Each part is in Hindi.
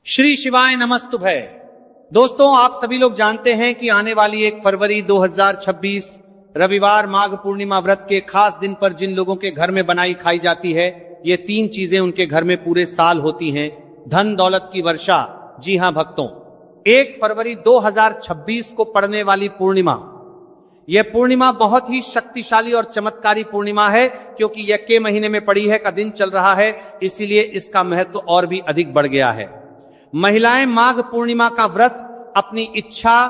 श्री शिवाय नमस्तुभय। दोस्तों, आप सभी लोग जानते हैं कि आने वाली 1 फरवरी 2026 रविवार माघ पूर्णिमा व्रत के खास दिन पर जिन लोगों के घर में बनाई खाई जाती है, ये 3 चीजें उनके घर में पूरे साल होती हैं। धन दौलत की वर्षा। जी हां भक्तों, 1 फरवरी 2026 को पड़ने वाली पूर्णिमा, यह पूर्णिमा बहुत ही शक्तिशाली और चमत्कारी पूर्णिमा है, क्योंकि यह के महीने में पड़ी है का दिन चल रहा है, इसीलिए इसका महत्व और भी अधिक बढ़ गया है। महिलाएं माघ पूर्णिमा का व्रत अपनी इच्छा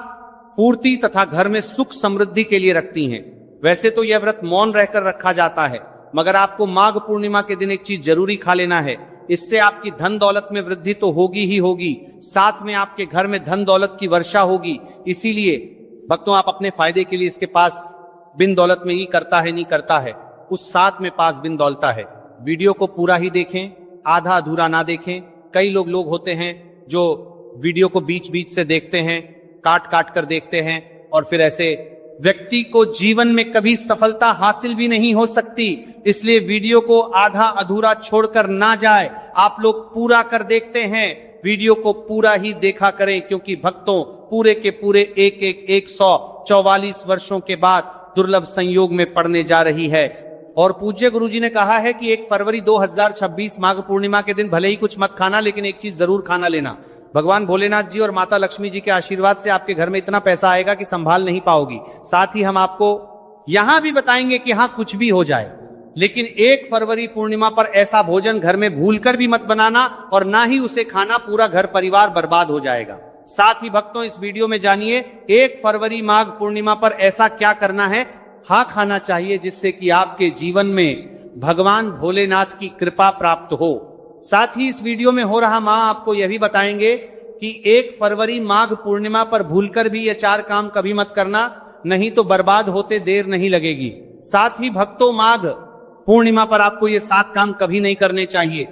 पूर्ति तथा घर में सुख समृद्धि के लिए रखती हैं। वैसे तो यह व्रत मौन रहकर रखा जाता है, मगर आपको माघ पूर्णिमा के दिन एक चीज जरूरी खा लेना है। इससे आपकी धन दौलत में वृद्धि तो होगी ही होगी, साथ में आपके घर में धन दौलत की वर्षा होगी। इसीलिए भक्तों, आप अपने फायदे के लिए इसके पास बिन दौलत में ही करता है नहीं करता है, उस साथ में पास बिन दौलता है। वीडियो को पूरा ही देखें, आधा अधूरा ना देखें। कई लोग होते हैं जो वीडियो को बीच बीच से देखते हैं, काट काट कर देखते हैं, और फिर ऐसे व्यक्ति को जीवन में कभी सफलता हासिल भी नहीं हो सकती। इसलिए वीडियो को आधा अधूरा छोड़कर ना जाए, आप लोग पूरा कर देखते हैं। वीडियो को पूरा ही देखा करें, क्योंकि भक्तों, पूरे के पूरे 144 वर्षों के बाद दुर्लभ संयोग में पड़ने जा रही है। और पूज्य गुरुजी ने कहा है कि 1 फरवरी 2026 माघ पूर्णिमा के दिन भले ही कुछ मत खाना, लेकिन एक चीज जरूर खाना लेना। भगवान भोलेनाथ जी और माता लक्ष्मी जी के आशीर्वाद से आपके घर में इतना पैसा आएगा कि संभाल नहीं पाओगी। साथ ही हम आपको यहां भी बताएंगे कि हाँ, कुछ भी हो जाए, लेकिन 1 फरवरी पूर्णिमा पर ऐसा भोजन घर में भूलकर भी मत बनाना, और ना ही उसे खाना, पूरा घर परिवार बर्बाद हो जाएगा। साथ ही भक्तों, इस वीडियो में जानिए 1 फरवरी माघ पूर्णिमा पर ऐसा क्या करना है, हाँ खाना चाहिए, जिससे कि आपके जीवन में भगवान भोलेनाथ की कृपा प्राप्त हो। साथ ही इस वीडियो में हो रहा मां आपको यह भी बताएंगे कि 1 फरवरी माघ पूर्णिमा पर भूलकर भी ये 4 काम कभी मत करना, नहीं तो बर्बाद होते देर नहीं लगेगी। साथ ही भक्तों, माघ पूर्णिमा पर आपको ये 7 काम कभी नहीं करने चाहिए।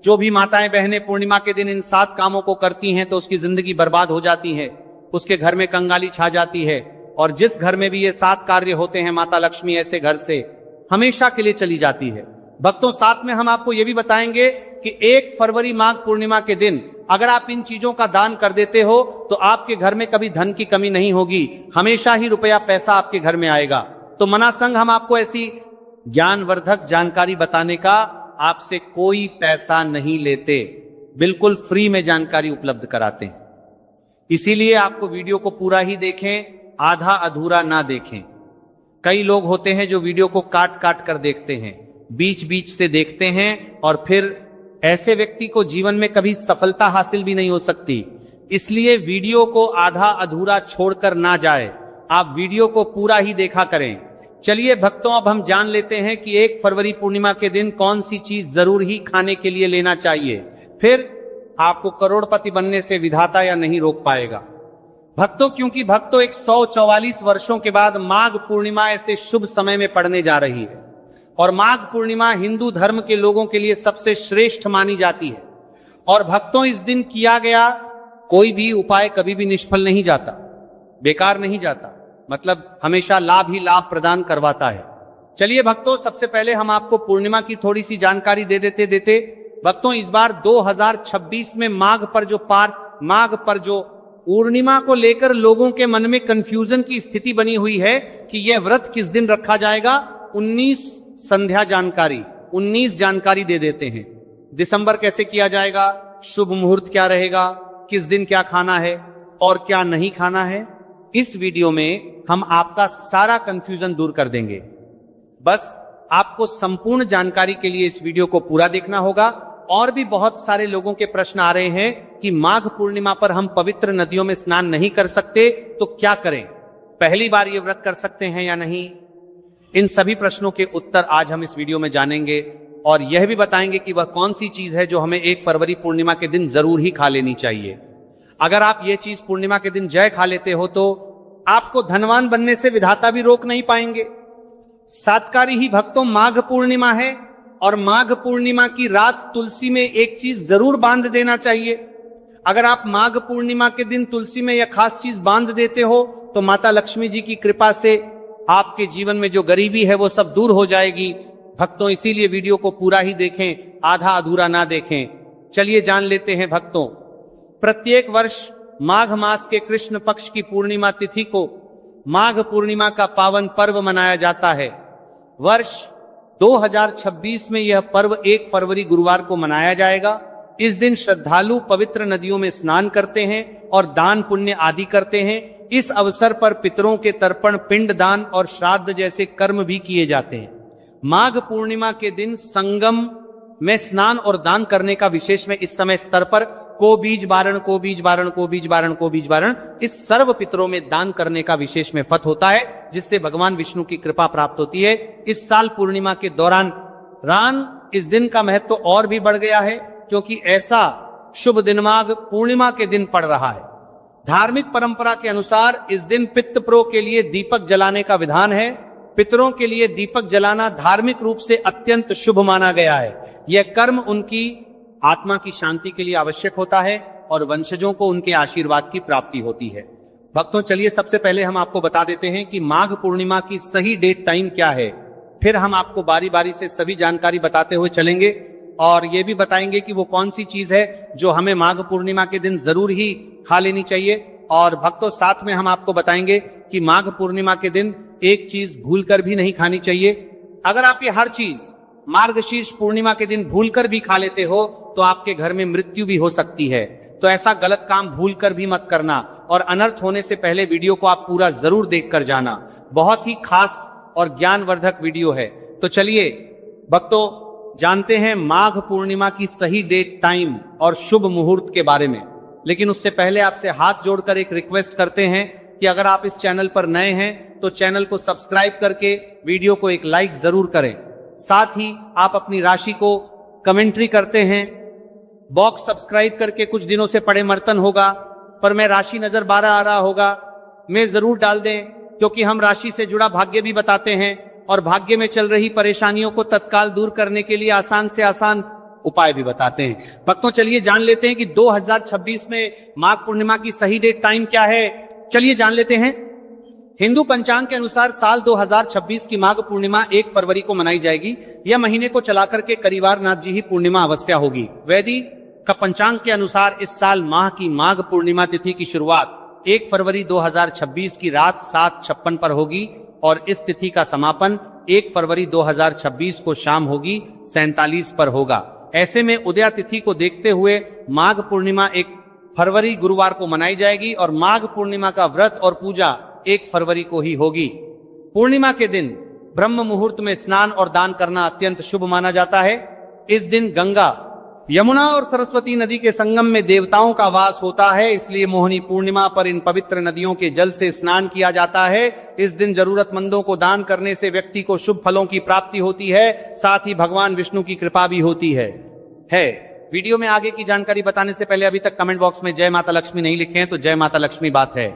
जो भी माताएं बहनें पूर्णिमा के दिन इन 7 कामों को करती हैं तो उसकी जिंदगी बर्बाद हो जाती है, उसके घर में कंगाली छा जाती है, और जिस घर में भी ये 7 कार्य होते हैं, माता लक्ष्मी ऐसे घर से हमेशा के लिए चली जाती है। भक्तों, साथ में हम आपको ये भी बताएंगे कि 1 फरवरी माघ पूर्णिमा के दिन अगर आप इन चीजों का दान कर देते हो तो आपके घर में कभी धन की कमी नहीं होगी, हमेशा ही रुपया पैसा आपके घर में आएगा। तो मनासंग हम आपको ऐसी ज्ञानवर्धक जानकारी बताने का आपसे कोई पैसा नहीं लेते, बिल्कुल फ्री में जानकारी उपलब्ध कराते हैं। इसीलिए आपको वीडियो को पूरा ही देखें, आधा अधूरा ना देखें। कई लोग होते हैं जो वीडियो को काट काट कर देखते हैं, बीच बीच से देखते हैं, और फिर ऐसे व्यक्ति को जीवन में कभी सफलता हासिल भी नहीं हो सकती। इसलिए वीडियो को आधा अधूरा छोड़कर ना जाए, आप वीडियो को पूरा ही देखा करें। चलिए भक्तों, अब हम जान लेते हैं कि 1 फरवरी पूर्णिमा के दिन कौन सी चीज जरूर ही खाने के लिए लेना चाहिए, फिर आपको करोड़पति बनने से विधाता या नहीं रोक पाएगा। भक्तों, क्योंकि भक्तों 144 वर्षों के बाद माघ पूर्णिमा ऐसे शुभ समय में पड़ने जा रही है, और माघ पूर्णिमा हिंदू धर्म के लोगों के लिए सबसे श्रेष्ठ मानी जाती है। और भक्तों, इस दिन किया गया कोई भी उपाय कभी भी निष्फल नहीं जाता, बेकार नहीं जाता, मतलब हमेशा लाभ ही लाभ प्रदान करवाता है। चलिए भक्तों, सबसे पहले हम आपको पूर्णिमा की थोड़ी सी जानकारी दे देते भक्तों, इस बार 2026 में माघ पर जो पूर्णिमा को लेकर लोगों के मन में कंफ्यूजन की स्थिति बनी हुई है कि यह व्रत किस दिन रखा जाएगा। 19 संध्या जानकारी, 19 जानकारी दे देते हैं। दिसंबर कैसे किया जाएगा, शुभ मुहूर्त क्या रहेगा, किस दिन क्या खाना है और क्या नहीं खाना है, इस वीडियो में हम आपका सारा कंफ्यूजन दूर कर देंगे। बस आपको संपूर्ण जानकारी के लिए इस वीडियो को पूरा देखना होगा। और भी बहुत सारे लोगों के प्रश्न आ रहे हैं कि माघ पूर्णिमा पर हम पवित्र नदियों में स्नान नहीं कर सकते, तो क्या करें, पहली बार ये व्रत कर सकते हैं या नहीं। इन सभी प्रश्नों के उत्तर आज हम इस वीडियो में जानेंगे, और यह भी बताएंगे कि वह कौन सी चीज है जो हमें 1 फरवरी पूर्णिमा के दिन जरूर ही खा लेनी चाहिए। अगर आप ये चीज पूर्णिमा के दिन जय खा लेते हो तो आपको धनवान बनने से विधाता भी रोक नहीं पाएंगे। सातकारी ही भक्तों, माघ पूर्णिमा है, और माघ पूर्णिमा की रात तुलसी में एक चीज जरूर बांध देना चाहिए। अगर आप माघ पूर्णिमा के दिन तुलसी में यह खास चीज बांध देते हो तो माता लक्ष्मी जी की कृपा से आपके जीवन में जो गरीबी है वो सब दूर हो जाएगी। भक्तों, इसीलिए वीडियो को पूरा ही देखें, आधा अधूरा ना देखें। चलिए जान लेते हैं भक्तों, प्रत्येक वर्ष माघ मास के कृष्ण पक्ष की पूर्णिमा तिथि को माघ पूर्णिमा का पावन पर्व मनाया जाता है। वर्ष 2026 में यह पर्व 1 फरवरी गुरुवार को मनाया जाएगा। इस दिन श्रद्धालु पवित्र नदियों में स्नान करते हैं और दान पुण्य आदि करते हैं। इस अवसर पर पितरों के तर्पण, पिंड दान और श्राद्ध जैसे कर्म भी किए जाते हैं। माघ पूर्णिमा के दिन संगम में स्नान और दान करने का विशेष में इस समय स्तर पर को बीज बारण, को बीज बारण, को बीज बारण, को बीज बारण, इस सर्व पितरों में दान करने का विशेष में फत होता है, जिससे भगवान विष्णु की कृपा प्राप्त होती है। इस साल पूर्णिमा के दौरान इस दिन का महत्व और भी बढ़ गया है, क्योंकि ऐसा शुभ दिन माघ पूर्णिमा के दिन पड़ रहा है। धार्मिक परंपरा के अनुसार इस दिन पितृप्रो के लिए दीपक जलाने का विधान है। पितरों के लिए दीपक जलाना धार्मिक रूप से अत्यंत शुभ माना गया है। यह कर्म उनकी आत्मा की शांति के लिए आवश्यक होता है और वंशजों को उनके आशीर्वाद की प्राप्ति होती है। भक्तों, चलिए सबसे पहले हम आपको बता देते हैं कि माघ पूर्णिमा की सही डेट टाइम क्या है। फिर हम आपको बारी बारी से सभी जानकारी बताते हुए चलेंगे और ये भी बताएंगे कि वो कौन सी चीज है जो हमें माघ पूर्णिमा के दिन जरूर ही खा लेनी चाहिए। और भक्तों, साथ में हम आपको बताएंगे कि माघ पूर्णिमा के दिन एक चीज भूलकर भी नहीं खानी चाहिए। अगर आप ये हर चीज मार्गशीर्ष पूर्णिमा के दिन भूलकर भी खा लेते हो तो आपके घर में मृत्यु भी हो सकती है। तो ऐसा गलत काम भूलकर भी मत करना और अनर्थ होने से पहले वीडियो को आप पूरा जरूर देखकर जाना। बहुत ही खास और ज्ञानवर्धक वीडियो है। तो चलिए भक्तों, जानते हैं माघ पूर्णिमा की सही डेट, टाइम और शुभ मुहूर्त के बारे में। लेकिन उससे पहले आपसे हाथ जोड़कर एक रिक्वेस्ट करते हैं कि अगर आप इस चैनल पर नए हैं तो चैनल को सब्सक्राइब करके वीडियो को एक लाइक जरूर करें। साथ ही आप अपनी राशि को कमेंट्री करते हैं। बॉक्स सब्सक्राइब करके कुछ दिनों से पड़े मर्तन होगा, पर मैं राशि नजर 12 आ रहा होगा, मैं जरूर डाल दें, क्योंकि हम राशि से जुड़ा भाग्य भी बताते हैं और भाग्य में चल रही परेशानियों को तत्काल दूर करने के लिए आसान से आसान उपाय भी बताते हैं। भक्तों, चलिए जान लेते हैं कि 2026 में माघ पूर्णिमा की सही डेट टाइम क्या है। चलिए जान लेते हैं। हिंदू पंचांग के अनुसार साल 2026 की माघ पूर्णिमा 1 फरवरी को मनाई जाएगी। यह महीने को चलाकर के करीवार नाथ जी ही पूर्णिमा अवश्य होगी। वैदिक का पंचांग के अनुसार इस साल माह की माघ पूर्णिमा तिथि की शुरुआत 1 फरवरी 2026 की रात 7:56 पर होगी और इस तिथि का समापन 1 फरवरी 2026 को शाम होगी 47 पर होगा। ऐसे में उदया तिथि को देखते हुए माघ पूर्णिमा 1 फरवरी गुरुवार को मनाई जाएगी और माघ पूर्णिमा का व्रत और पूजा 1 फरवरी को ही होगी। पूर्णिमा के दिन ब्रह्म मुहूर्त में स्नान और दान करना अत्यंत शुभ माना जाता है। इस दिन गंगा, यमुना और सरस्वती नदी के संगम में देवताओं का वास होता है, इसलिए मोहिनी पूर्णिमा पर इन पवित्र नदियों के जल से स्नान किया जाता है। इस दिन जरूरतमंदों को दान करने से व्यक्ति को शुभ फलों की प्राप्ति होती है, साथ ही भगवान विष्णु की कृपा भी होती है। वीडियो में आगे की जानकारी बताने से पहले अभी तक कमेंट बॉक्स में जय माता लक्ष्मी नहीं लिखे हैं तो जय माता लक्ष्मी बात है,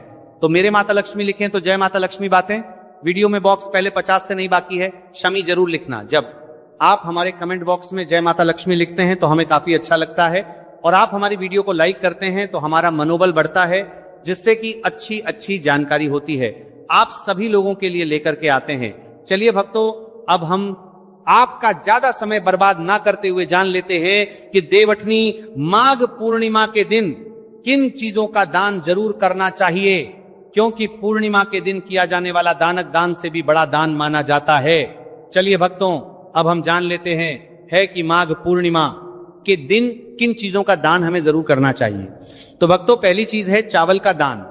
तो मेरे माता लक्ष्मी लिखें तो जय माता लक्ष्मी बातें। वीडियो में बॉक्स पहले 50 से नहीं बाकी है, शमी जरूर लिखना। जब आप हमारे कमेंट बॉक्स में जय माता लक्ष्मी लिखते हैं तो हमें काफी अच्छा लगता है और आप हमारी वीडियो को लाइक करते हैं तो हमारा मनोबल बढ़ता है, जिससे कि अच्छी अच्छी जानकारी होती है, आप सभी लोगों के लिए लेकर के आते हैं। चलिए भक्तों, अब हम आपका ज्यादा समय बर्बाद ना करते हुए जान लेते हैं कि देवठनी माघ पूर्णिमा के दिन किन चीजों का दान जरूर करना चाहिए, क्योंकि पूर्णिमा के दिन किया जाने वाला दानक दान से भी बड़ा दान माना जाता है। चलिए भक्तों, अब हम जान लेते हैं कि माघ पूर्णिमा के दिन किन चीजों का दान हमें जरूर करना चाहिए। तो भक्तों, पहली चीज है चावल का दान।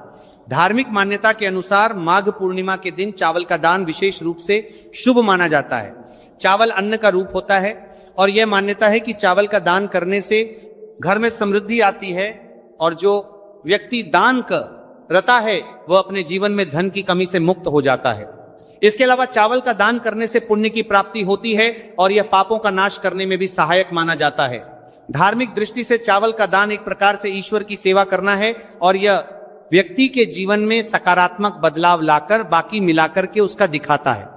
धार्मिक मान्यता के अनुसार माघ पूर्णिमा के दिन चावल का दान विशेष रूप से शुभ माना जाता है। चावल अन्न का रूप होता है और यह मान्यता है कि चावल का दान करने से घर में समृद्धि आती है और जो व्यक्ति दान करता है वह अपने जीवन में धन की कमी से मुक्त हो जाता है। इसके अलावा चावल का दान करने से पुण्य की प्राप्ति होती है और यह पापों का नाश करने में भी सहायक माना जाता है। धार्मिक दृष्टि से चावल का दान एक प्रकार से ईश्वर की सेवा करना है और यह व्यक्ति के जीवन में सकारात्मक बदलाव लाकर बाकी मिलाकर के उसका दिखाता है।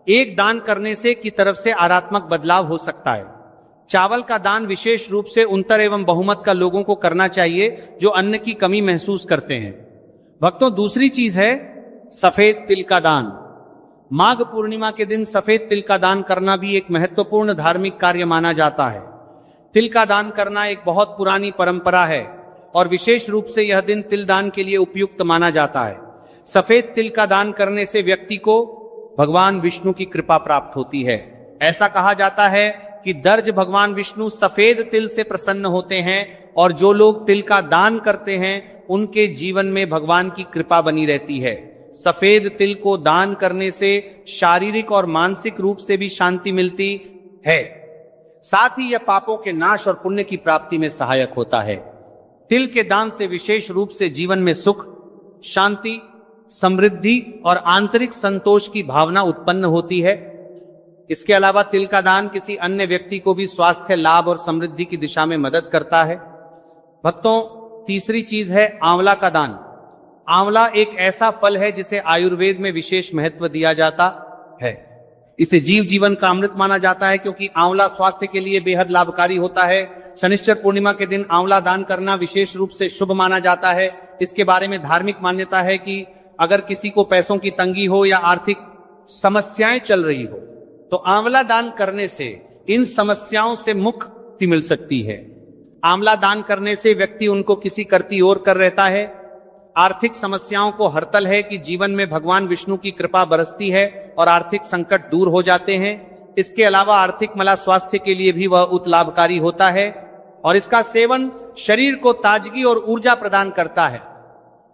एक दान करने से की तरफ से आरात्मक बदलाव हो सकता है। चावल का दान विशेष रूप से उन्तर एवं बहुमत का लोगों को करना चाहिए जो अन्न की कमी महसूस करते हैं। भक्तों, दूसरी चीज है सफेद तिल का दान। माघ पूर्णिमा के दिन सफेद तिल का दान करना भी एक महत्वपूर्ण धार्मिक कार्य माना जाता है। तिल का दान करना एक बहुत पुरानी परंपरा है। और विशेष रूप से यह दिन तिल दान के लिए उपयुक्त माना जाता है। सफेद तिल का दान करने से व्यक्ति को भगवान विष्णु की कृपा प्राप्त होती है। ऐसा कहा जाता है कि दर्ज भगवान विष्णु सफेद तिल से प्रसन्न होते हैं और जो लोग तिल का दान करते हैं उनके जीवन में भगवान की कृपा बनी रहती है। सफेद तिल को दान करने से शारीरिक और मानसिक रूप से भी शांति मिलती है। साथ ही यह पापों के नाश और पुण्य की प्राप्ति में सहायक होता है। तिल के दान से विशेष रूप से जीवन में सुख, शांति, समृद्धि और आंतरिक संतोष की भावना उत्पन्न होती है। इसके अलावा तिल का दान किसी अन्य व्यक्ति को भी स्वास्थ्य लाभ और समृद्धि की दिशा में मदद करता है। भक्तों, तीसरी चीज है आंवला का दान। आंवला एक ऐसा फल है जिसे आयुर्वेद में विशेष महत्व दिया जाता है। इसे जीव जीवन का अमृत माना जाता है क्योंकि आंवला स्वास्थ्य के लिए बेहद लाभकारी होता है। शनिश्चर पूर्णिमा के दिन आंवला दान करना विशेष रूप से शुभ माना जाता है। इसके बारे में धार्मिक मान्यता है कि अगर किसी को पैसों की तंगी हो या आर्थिक समस्याएं चल रही हो तो आंवला दान करने से इन समस्याओं से मुक्ति मिल सकती है। आंवला दान करने से व्यक्ति उनको किसी करती ओर कर रहता है। आर्थिक समस्याओं को हरतल है कि जीवन में भगवान विष्णु की कृपा बरसती है और आर्थिक संकट दूर हो जाते हैं। इसके अलावा आर्थिक मला स्वास्थ्य के लिए भी वह उत लाभकारी होता है और इसका सेवन शरीर को ताजगी और ऊर्जा प्रदान करता है।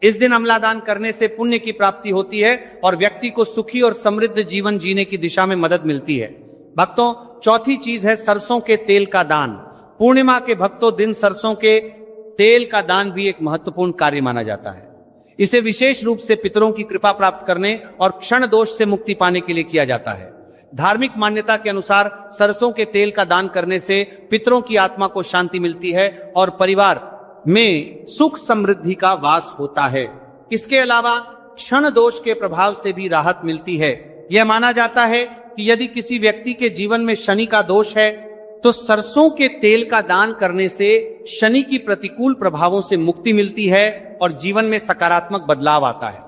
इस दिन आंवला दान करने से पुण्य की प्राप्ति होती है और व्यक्ति को सुखी और समृद्ध जीवन जीने की दिशा में मदद मिलती है। भक्तों, चौथी चीज है सरसों के तेल का दान। पूर्णिमा के भक्तों दिन सरसों के तेल का दान भी एक महत्वपूर्ण कार्य माना जाता है। इसे विशेष रूप से पितरों की कृपा प्राप्त करने और क्षण दोष से मुक्ति पाने के लिए किया जाता है। धार्मिक मान्यता के अनुसार सरसों के तेल का दान करने से पितरों की आत्मा को शांति मिलती है और परिवार में सुख समृद्धि का वास होता है। इसके अलावा क्षण दोष के प्रभाव से भी राहत मिलती है। यह माना जाता है कि यदि किसी व्यक्ति के जीवन में शनि का दोष है तो सरसों के तेल का दान करने से शनि की प्रतिकूल प्रभावों से मुक्ति मिलती है और जीवन में सकारात्मक बदलाव आता है।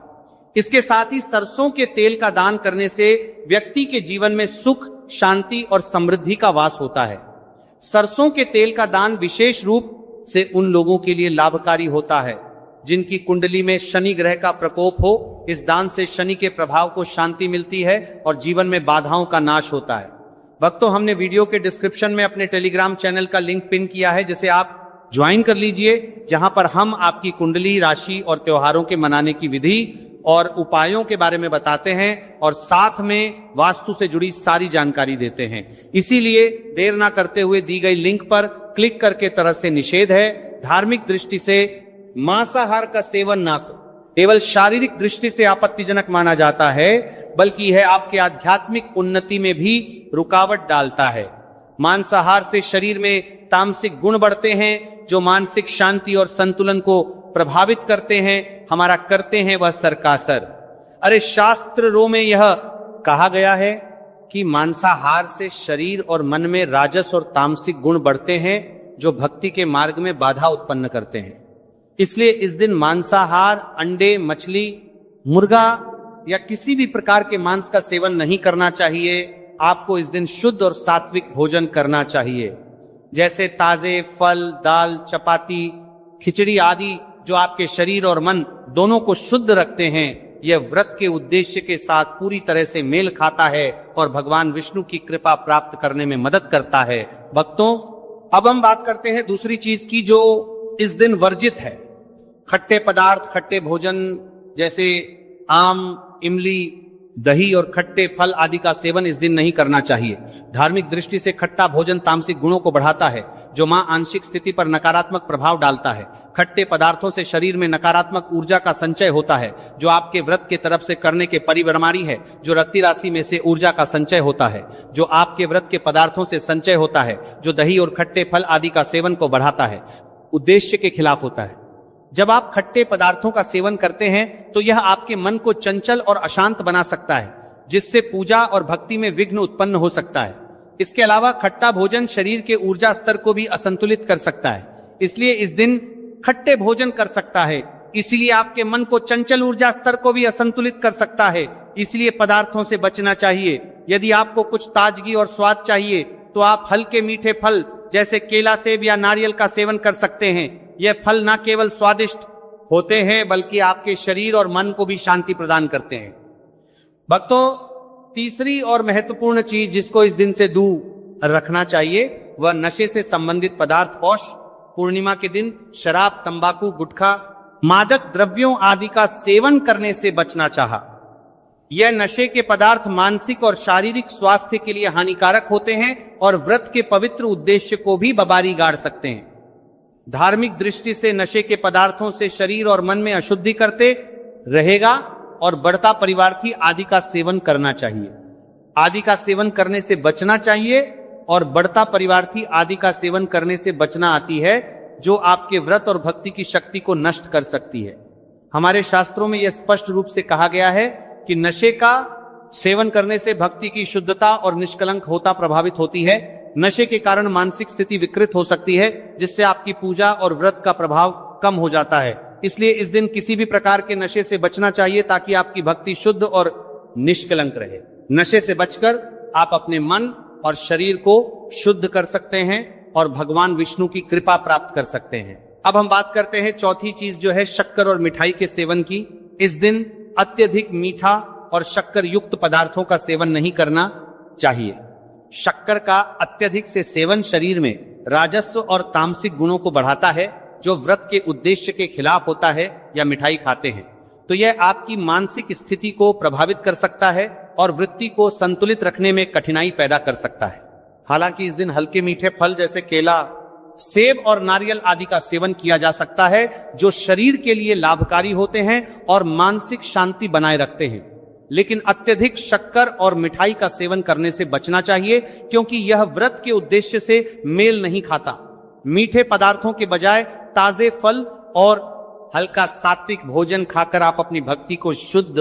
इसके साथ ही सरसों के तेल का दान करने से व्यक्ति के जीवन में सुख, शांति और समृद्धि का वास होता है। सरसों के तेल का दान विशेष रूप से उन लोगों के लिए लाभकारी होता है जिनकी कुंडली में शनि ग्रह का प्रकोप हो। इस दान से शनि के प्रभाव को शांति मिलती है और जीवन में बाधाओं का नाश होता है। भक्तों, हमने वीडियो के डिस्क्रिप्शन में अपने टेलीग्राम चैनल का लिंक पिन किया है जिसे आप ज्वाइन कर लीजिए, जहां पर हम आपकी कुंडली, राशि और त्योहारों के मनाने की विधि और उपायों के बारे में बताते हैं और साथ में वास्तु से जुड़ी सारी जानकारी देते हैं। इसीलिए देर ना करते हुए दी गई लिंक पर क्लिक करके तरह से निषेध है। धार्मिक दृष्टि से मांसाहार का सेवन ना करो, केवल शारीरिक दृष्टि से आपत्तिजनक माना जाता है, बल्कि यह आपके आध्यात्मिक उन्नति में भी रुकावट डालता है। मांसाहार से शरीर में तामसिक गुण बढ़ते हैं जो मानसिक शांति और संतुलन को प्रभावित करते हैं। हमारा करते हैं वह सर का सर। अरे शास्त्रों में यह कहा गया है कि मांसाहार से शरीर और मन में राजस और तामसिक गुण बढ़ते हैं जो भक्ति के मार्ग में बाधा उत्पन्न करते हैं। इसलिए इस दिन मांसाहार, अंडे, मछली, मुर्गा या किसी भी प्रकार के मांस का सेवन नहीं करना चाहिए। आपको इस दिन शुद्ध और सात्विक भोजन करना चाहिए, जैसे ताजे फल, दाल, चपाती, खिचड़ी आदि जो आपके शरीर और मन दोनों को शुद्ध रखते हैं। यह व्रत के उद्देश्य के साथ पूरी तरह से मेल खाता है और भगवान विष्णु की कृपा प्राप्त करने में मदद करता है। भक्तों, अब हम बात करते हैं दूसरी चीज की जो इस दिन वर्जित है। खट्टे पदार्थ, खट्टे भोजन जैसे आम, इमली, दही और खट्टे फल आदि का सेवन इस दिन नहीं करना चाहिए। धार्मिक दृष्टि से खट्टा भोजन तामसिक गुणों को बढ़ाता है जो मां आंशिक स्थिति पर नकारात्मक प्रभाव डालता है। खट्टे पदार्थों से शरीर में नकारात्मक ऊर्जा का संचय होता है जो आपके व्रत के तरफ से करने के परिणामी है। जो रक्ति राशि में से ऊर्जा का संचय होता है जो आपके व्रत के पदार्थों से संचय होता है, जो दही और खट्टे फल आदि का सेवन को बढ़ाता है, उद्देश्य के खिलाफ होता है। जब आप खट्टे पदार्थों का सेवन करते हैं तो यह आपके मन को चंचल और अशांत बना सकता है, जिससे पूजा और भक्ति में विघ्न उत्पन्न हो सकता है। इसके अलावा खट्टा भोजन शरीर के ऊर्जा स्तर को भी असंतुलित कर सकता है, इसलिए इस दिन खट्टे भोजन कर सकता है। इसलिए आपके मन को चंचल ऊर्जा स्तर को भी असंतुलित कर सकता है, इसलिए पदार्थों से बचना चाहिए। यदि आपको कुछ ताजगी और स्वाद चाहिए तो आप हल्के मीठे फल जैसे केला, सेब या नारियल का सेवन कर सकते हैं। यह फल न केवल स्वादिष्ट होते हैं बल्कि आपके शरीर और मन को भी शांति प्रदान करते हैं। भक्तों, तीसरी और महत्वपूर्ण चीज जिसको इस दिन से दूर रखना चाहिए वह नशे से संबंधित पदार्थ। पौष पूर्णिमा के दिन शराब, तंबाकू, गुटखा, मादक द्रव्यों आदि का सेवन करने से बचना चाहा। यह नशे के पदार्थ मानसिक और शारीरिक स्वास्थ्य के लिए हानिकारक होते हैं और व्रत के पवित्र उद्देश्य को भी बबारी गाड़ सकते हैं। धार्मिक दृष्टि से नशे के पदार्थों से शरीर और मन में अशुद्धि करते रहेगा और बढ़ता परिवार्थी आदि का सेवन करना चाहिए। आदि का सेवन करने से बचना चाहिए और बढ़ता परिवार्थी आदि का सेवन करने से बचना आती है जो आपके व्रत और भक्ति की शक्ति को नष्ट कर सकती है। हमारे शास्त्रों में यह स्पष्ट रूप से कहा गया है कि नशे का सेवन करने से भक्ति की शुद्धता और निष्कलंक होता प्रभावित होती है। नशे के कारण मानसिक स्थिति विकृत हो सकती है जिससे आपकी पूजा और व्रत का प्रभाव कम हो जाता है। इसलिए इस दिन किसी भी प्रकार के नशे से बचना चाहिए ताकि आपकी भक्ति शुद्ध और निष्कलंक रहे। नशे से बचकर आप अपने मन और शरीर को शुद्ध कर सकते हैं और भगवान विष्णु की कृपा प्राप्त कर सकते हैं। अब हम बात करते हैं चौथी चीज जो है शक्कर और मिठाई के सेवन की। इस दिन अत्यधिक मीठा और शक्कर युक्त पदार्थों का सेवन नहीं करना चाहिए। शक्कर का अत्यधिक से सेवन शरीर में राजस्व और तामसिक गुणों को बढ़ाता है जो व्रत के उद्देश्य के खिलाफ होता है। या मिठाई खाते हैं तो यह आपकी मानसिक स्थिति को प्रभावित कर सकता है और वृत्ति को संतुलित रखने में कठिनाई पैदा कर सकता है। हालांकि इस दिन हल्के मीठे फल जैसे केला, सेब और नारियल आदि का सेवन किया जा सकता है जो शरीर के लिए लाभकारी होते हैं और मानसिक शांति बनाए रखते हैं। लेकिन अत्यधिक शक्कर और मिठाई का सेवन करने से बचना चाहिए क्योंकि यह व्रत के उद्देश्य से मेल नहीं खाता। मीठे पदार्थों के बजाय ताजे फल और हल्का सात्विक भोजन खाकर आप अपनी भक्ति को शुद्ध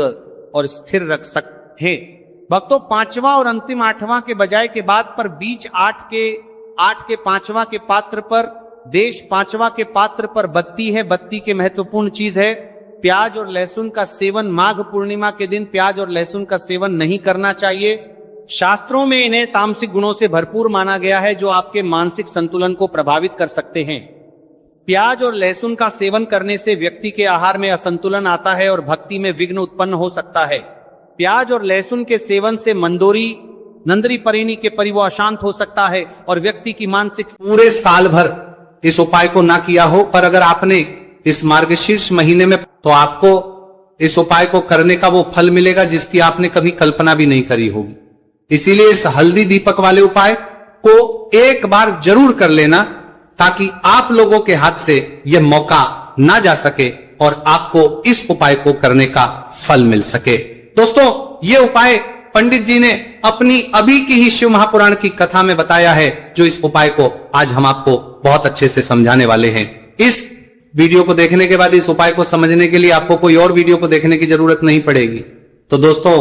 और स्थिर रख सकते हैं। भक्तों, पांचवा और अंतिम आठवां के बजाय के बाद पर बीच आठ के पांचवा के पात्र पर देश पांचवा के पात्र पर बत्ती है। बत्ती के महत्वपूर्ण चीज है प्याज और लहसुन का सेवन। माघ पूर्णिमा के दिन प्याज और लहसुन का सेवन नहीं करना चाहिए। शास्त्रों में इन्हें तामसिक गुणों से भरपूर माना गया है जो आपके मानसिक संतुलन को प्रभावित कर सकते हैं। प्याज और लहसुन का सेवन करने से व्यक्ति के आहार में असंतुलन आता है और भक्ति में विघ्न उत्पन्न हो सकता है। प्याज और लहसुन के सेवन से नंदरी परिणी के परिवो अशांत हो सकता है और व्यक्ति की मानसिक पूरे साल भर इस उपाय को ना किया हो पर अगर आपने इस मार्गशीर्ष महीने में तो आपको इस उपाय को करने का वो फल मिलेगा जिसकी आपने कभी कल्पना भी नहीं करी होगी। इसीलिए इस हल्दी दीपक वाले उपाय को एक बार जरूर कर लेना ताकि आप लोगों के हाथ से यह मौका ना जा सके और आपको इस उपाय को करने का फल मिल सके। दोस्तों, ये उपाय पंडित जी ने अपनी अभी की ही शिव महापुराण की कथा में बताया है जो इस उपाय को आज हम आपको बहुत अच्छे से समझाने वाले हैं। इस वीडियो को देखने के बाद इस उपाय को समझने के लिए आपको कोई और वीडियो को देखने की जरूरत नहीं पड़ेगी। तो दोस्तों,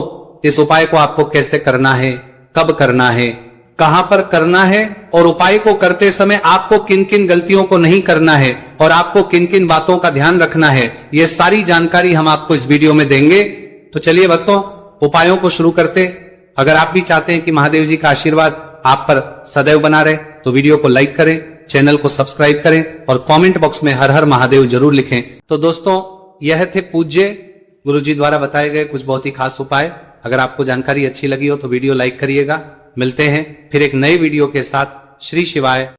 इस उपाय को आपको कैसे करना है, कब करना है, कहां पर करना है और उपाय को करते समय आपको किन किन गलतियों को नहीं करना है और आपको किन किन बातों का ध्यान रखना है, यह सारी जानकारी हम आपको इस वीडियो में देंगे। तो चलिए भक्तों, उपायों को शुरू करते। अगर आप भी चाहते हैं कि महादेव जी का आशीर्वाद आप पर सदैव बना रहे तो वीडियो को लाइक करें, चैनल को सब्सक्राइब करें और कमेंट बॉक्स में हर हर महादेव जरूर लिखें। तो दोस्तों, यह थे पूज्य गुरुजी द्वारा बताए गए कुछ बहुत ही खास उपाय। अगर आपको जानकारी अच्छी लगी हो तो वीडियो लाइक करिएगा। मिलते हैं फिर एक नए वीडियो के साथ। श्री शिवाय।